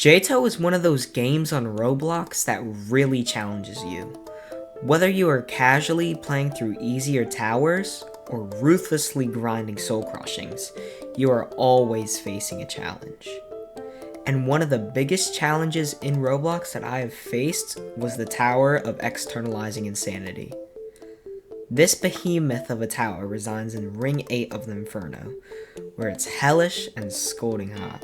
JToH is one of those games on Roblox that really challenges you. Whether you are casually playing through easier towers or ruthlessly grinding soul crushings, you are always facing a challenge. And one of the biggest challenges in Roblox that I have faced was the Tower of Externalizing Insanity. This behemoth of a tower resides in Ring 8 of the Inferno, where it's hellish and scalding hot.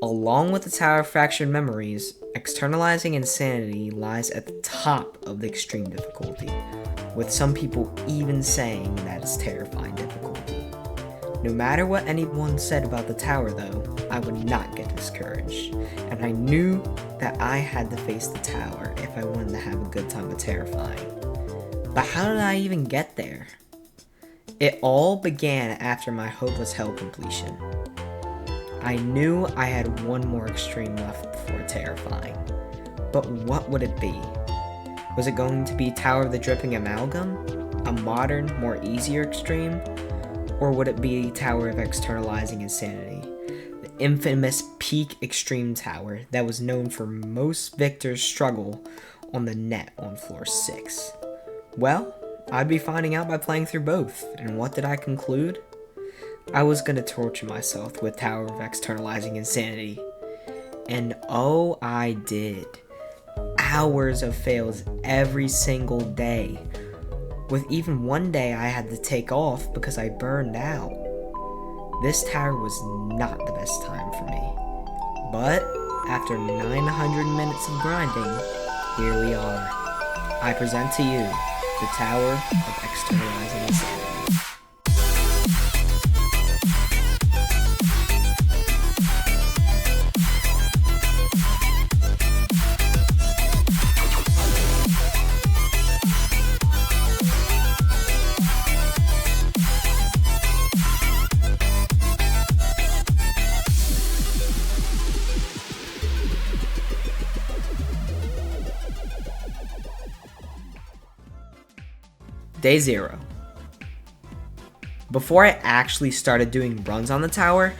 Along with the Tower of Fractured Memories, Externalizing Insanity lies at the top of the extreme difficulty, with some people even saying that it's terrifying difficulty. No matter what anyone said about the tower though, I would not get discouraged, and I knew that I had to face the tower if I wanted to have a good time with terrifying. But how did I even get there? It all began after my Hopeless Hell completion. I knew I had one more extreme left before terrifying, but what would it be? Was it going to be Tower of the Dripping Amalgam, a modern, more easier extreme, or would it be Tower of Externalizing Insanity, the infamous peak extreme tower that was known for most victors' struggle on the net on floor 6? Well, I'd be finding out by playing through both, and what did I conclude? I was going to torture myself with Tower of Externalizing Insanity. And oh, I did. Hours of fails every single day. With even one day I had to take off because I burned out. This tower was not the best time for me. But after 900 minutes of grinding, here we are. I present to you the Tower of Externalizing Insanity. Day 0. Before I actually started doing runs on the tower,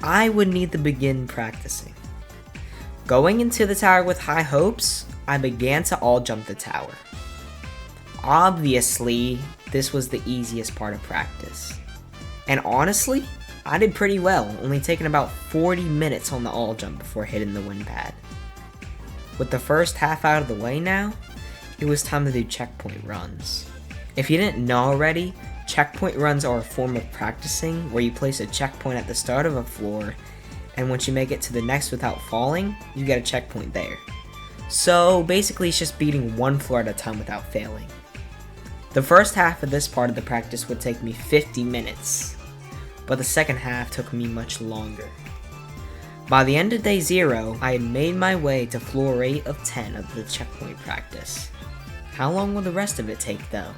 I would need to begin practicing. Going into the tower with high hopes, I began to all jump the tower. Obviously, this was the easiest part of practice. And honestly, I did pretty well, only taking about 40 minutes on the all jump before hitting the wind pad. With the first half out of the way now, it was time to do checkpoint runs. If you didn't know already, checkpoint runs are a form of practicing where you place a checkpoint at the start of a floor, and once you make it to the next without falling, you get a checkpoint there. So basically it's just beating one floor at a time without failing. The first half of this part of the practice would take me 50 minutes, but the second half took me much longer. By the end of day 0, I had made my way to floor 8 of 10 of the checkpoint practice. How long will the rest of it take though?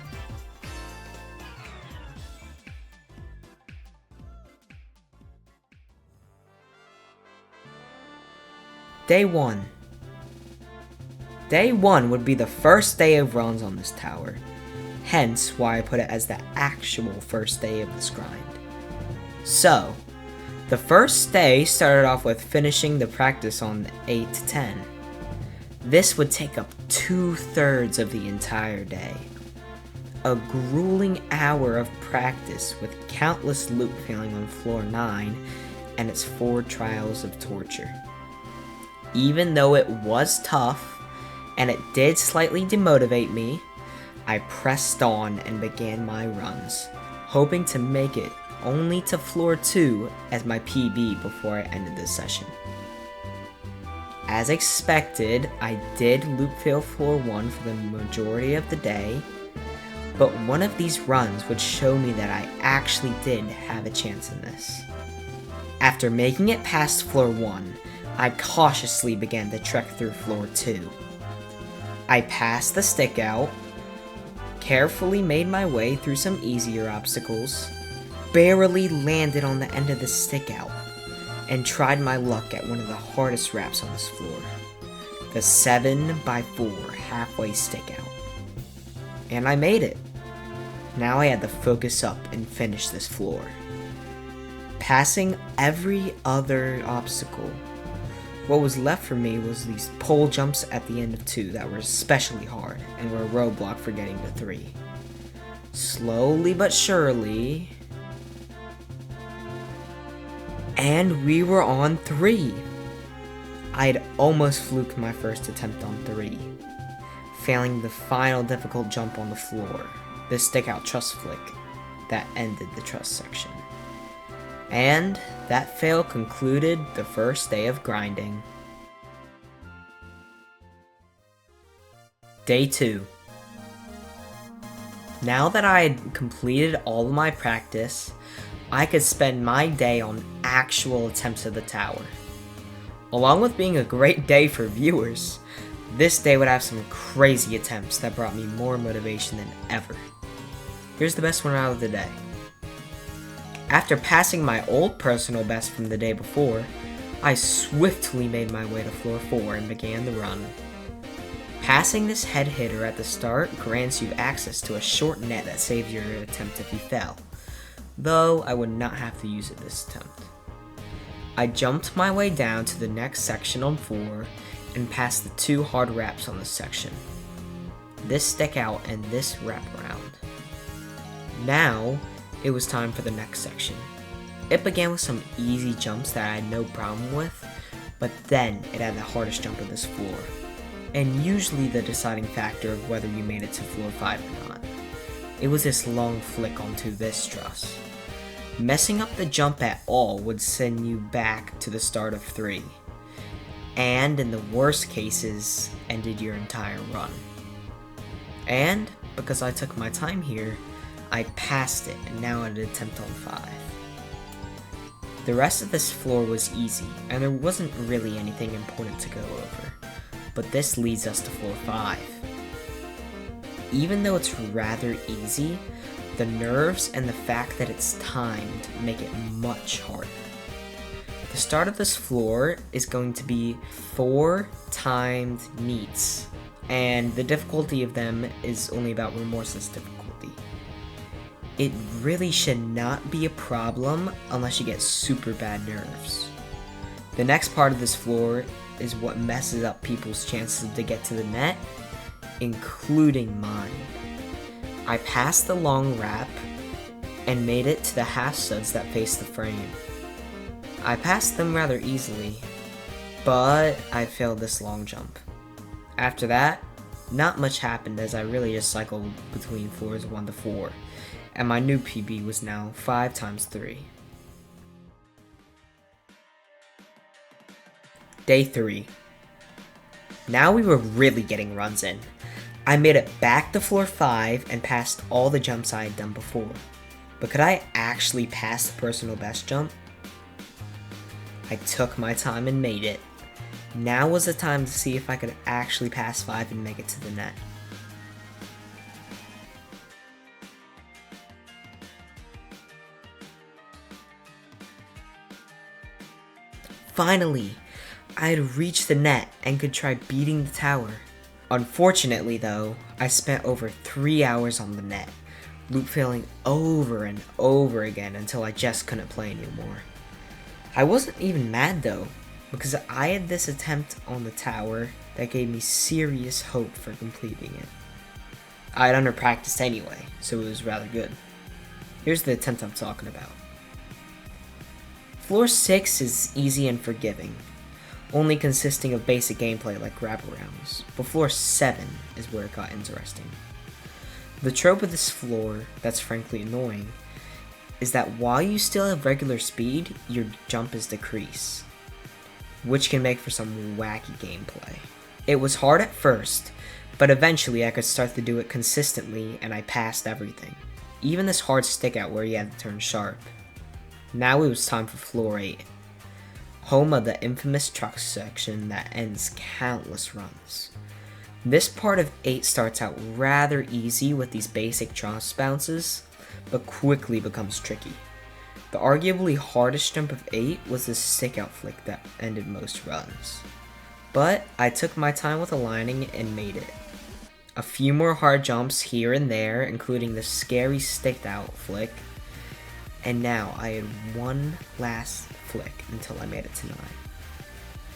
Day 1. Day 1 would be the first day of runs on this tower, hence why I put it as the actual first day of this grind. So, the first day started off with finishing the practice on 8 to 10. This would take up 2/3 of the entire day. A grueling hour of practice with countless loop failing on floor 9 and its 4 trials of torture. Even though it was tough, and it did slightly demotivate me, I pressed on and began my runs, hoping to make it only to floor 2 as my PB before I ended this session. As expected, I did loop fail floor 1 for the majority of the day, but one of these runs would show me that I actually did have a chance in this. After making it past floor 1, I cautiously began to trek through floor 2. I passed the stick out, carefully made my way through some easier obstacles, barely landed on the end of the stick out, and tried my luck at one of the hardest wraps on this floor, the 7x4 halfway stick out. And I made it. Now I had to focus up and finish this floor. Passing every other obstacle, What was left for me was these pole jumps at the end of 2 that were especially hard and were a roadblock for getting to 3. Slowly but surely... And we were on 3! I'd almost fluked my first attempt on 3, failing the final difficult jump on the floor, the stick out truss flick that ended the truss section. And that fail concluded the first day of grinding. Day 2. Now that I had completed all of my practice, I could spend my day on actual attempts of the tower. Along with being a great day for viewers, this day would have some crazy attempts that brought me more motivation than ever. Here's the best one out of the day. After passing my old personal best from the day before, I swiftly made my way to floor 4 and began the run. Passing this head hitter at the start grants you access to a short net that saves your attempt if you fell, though I would not have to use it this attempt. I jumped my way down to the next section on 4 and passed the 2 hard wraps on this section. This stick out and this wraparound. Now, it was time for the next section. It began with some easy jumps that I had no problem with, but then it had the hardest jump of this floor, and usually the deciding factor of whether you made it to floor 5 or not. It was this long flick onto this truss. Messing up the jump at all would send you back to the start of 3, and in the worst cases, ended your entire run. And, because I took my time here, I passed it, and now I'd attempt on 5. The rest of this floor was easy, and there wasn't really anything important to go over, but this leads us to floor 5. Even though it's rather easy, the nerves and the fact that it's timed make it much harder. The start of this floor is going to be 4 timed meets, and the difficulty of them is only about remorseless difficulty. It really should not be a problem unless you get super bad nerves. The next part of this floor is what messes up people's chances to get to the net, including mine. I passed the long wrap and made it to the half studs that face the frame. I passed them rather easily, but I failed this long jump. After that, not much happened as I really just cycled between floors 1 to 4. And my new PB was now 5 times 3. Day 3. Now we were really getting runs in. I made it back to floor 5 and passed all the jumps I had done before. But could I actually pass the personal best jump? I took my time and made it. Now was the time to see if I could actually pass 5 and make it to the net. Finally, I had reached the net and could try beating the tower. Unfortunately though, I spent over 3 hours on the net, loop failing over and over again until I just couldn't play anymore. I wasn't even mad though, because I had this attempt on the tower that gave me serious hope for completing it. I had under-practiced anyway, so it was rather good. Here's the attempt I'm talking about. Floor 6 is easy and forgiving, only consisting of basic gameplay like wraparounds, but floor 7 is where it got interesting. The trope of this floor, that's frankly annoying, is that while you still have regular speed, your jump is decreased, which can make for some wacky gameplay. It was hard at first, but eventually I could start to do it consistently and I passed everything, even this hard stick out where you had to turn sharp. Now it was time for floor 8, home of the infamous truck section that ends countless runs. This part of 8 starts out rather easy with these basic truss bounces, but quickly becomes tricky. The arguably hardest jump of 8 was the stick out flick that ended most runs. But I took my time with aligning and made it. A few more hard jumps here and there, including the scary stick out flick, and now I had one last flick until I made it to 9.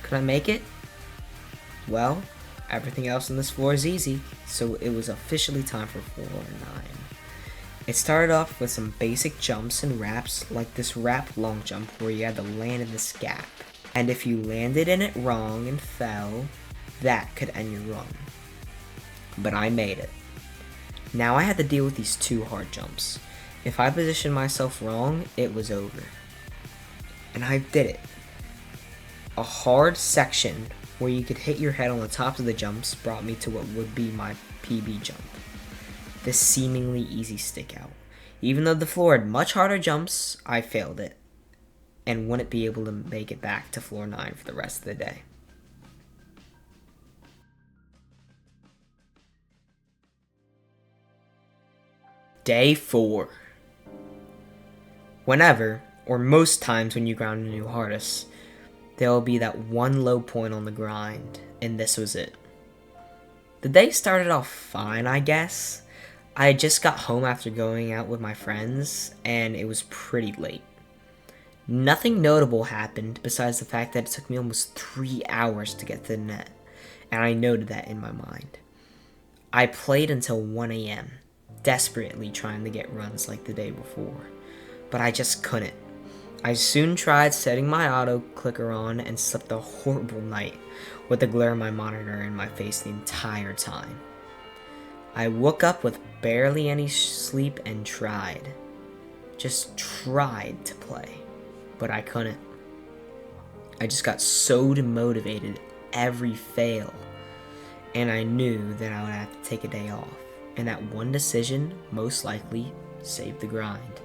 Could I make it? Well, everything else on this floor is easy, so it was officially time for floor 9. It started off with some basic jumps and wraps, like this wrap long jump where you had to land in this gap. And if you landed in it wrong and fell, that could end your run. But I made it. Now I had to deal with these 2 hard jumps. If I positioned myself wrong, it was over. And I did it. A hard section where you could hit your head on the tops of the jumps brought me to what would be my PB jump. This seemingly easy stick out. Even though the floor had much harder jumps, I failed it. And wouldn't be able to make it back to floor 9 for the rest of the day. Day 4. Whenever, or most times when you grind a new hardest, there will be that one low point on the grind, and this was it. The day started off fine, I guess. I had just got home after going out with my friends, and it was pretty late. Nothing notable happened besides the fact that it took me almost 3 hours to get to the net, and I noted that in my mind. I played until 1 AM, desperately trying to get runs like the day before, but I just couldn't. I soon tried setting my auto clicker on and slept a horrible night with the glare of my monitor in my face the entire time. I woke up with barely any sleep and just tried to play, but I couldn't. I just got so demotivated every fail, and I knew that I would have to take a day off, and that one decision most likely saved the grind.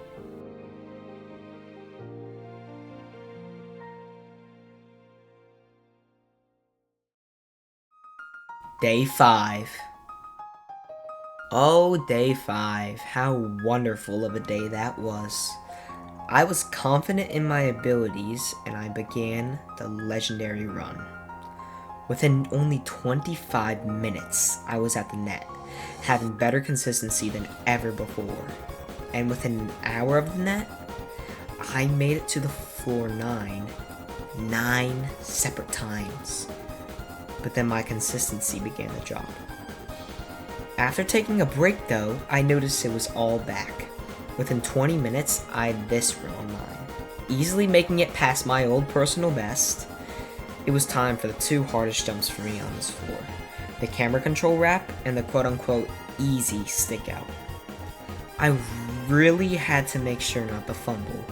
Day 5. Oh, day 5. How wonderful of a day that was. I was confident in my abilities, and I began the legendary run. Within only 25 minutes, I was at the net, having better consistency than ever before. And within an hour of the net, I made it to the floor 9 separate times. But then my consistency began to drop. After taking a break though, I noticed it was all back. Within 20 minutes, I had this row on 9, easily making it past my old personal best. It was time for the 2 hardest jumps for me on this floor, the camera control wrap and the quote-unquote easy stick out. I really had to make sure not to fumble,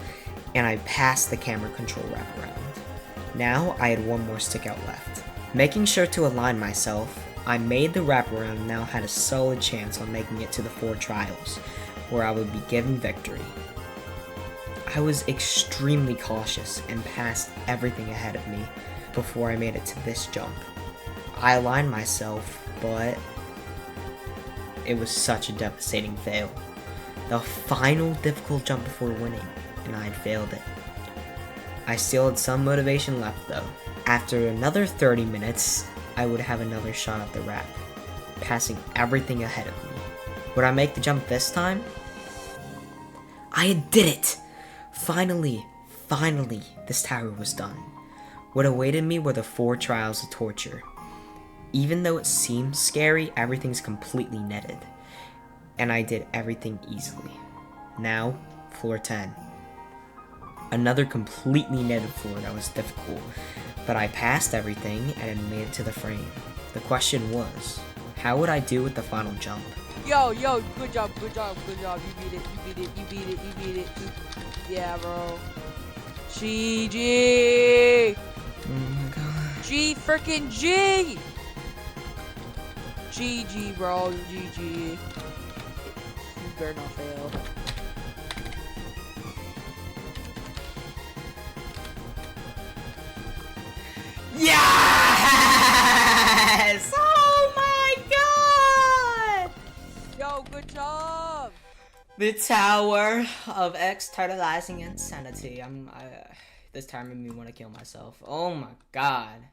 and I passed the camera control wrap around. Now I had 1 more stick out left. Making sure to align myself, I made the wraparound and now had a solid chance on making it to the 4 trials, where I would be given victory. I was extremely cautious and passed everything ahead of me before I made it to this jump. I aligned myself, but it was such a devastating fail. The final difficult jump before winning, and I had failed it. I still had some motivation left though. After another 30 minutes, I would have another shot at the wrap, passing everything ahead of me. Would I make the jump this time? I did it! Finally, this tower was done. What awaited me were the 4 trials of torture. Even though it seems scary, everything's completely netted, and I did everything easily. Now, floor 10. Another completely netted floor that was difficult, but I passed everything and had made it to the frame. The question was, how would I do with the final jump? Yo, good job. You beat it. Yeah, bro. GG! Oh my god. G freaking G! GG, bro. GG. You better not fail. Yes! Oh my god! Yo, good job! The Tower of Externalizing Insanity. This time made me want to kill myself. Oh my god.